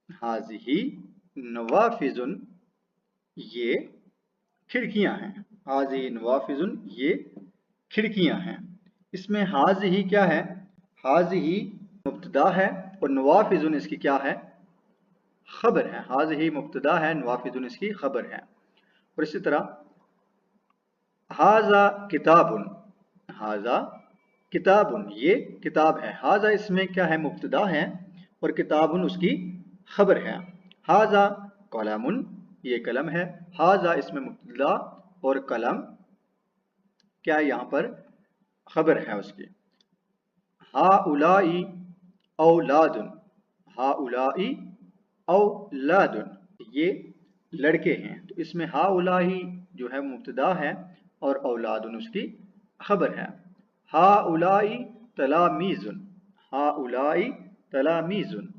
हाज़िही नवाफिजुन, ये खिड़कियां हैं। हाज़िही नवाफिजुन, ये खिड़कियां हैं। इसमें हाज़िही क्या है? हाज़िही मुब्तदा है और नवाफिजुन इसकी क्या है? खबर है। हाज़िही मुब्तदा है, नवाफिजुन इसकी खबर है। और इसी तरह हाज़ा किताबुन, हाज़ा किताबुन, ये किताब है। हाज़ा इसमें क्या है? मुब्तदा है और किताबुन उसकी खबर है। हाज़ा कलमुन, ये कलम है। हाज़ा इसमें मुब्तदा और कलम क्या है? यहाँ पर खबर है उसकी। हाउलाई औलादुन, हाउलाई औलादुन, ये लड़के हैं। तो इसमें हाउलाई जो है मुब्तदा है और औलादुन उसकी खबर है। हाउलाई तलामीजुन, हाउलाई तलामीजुन,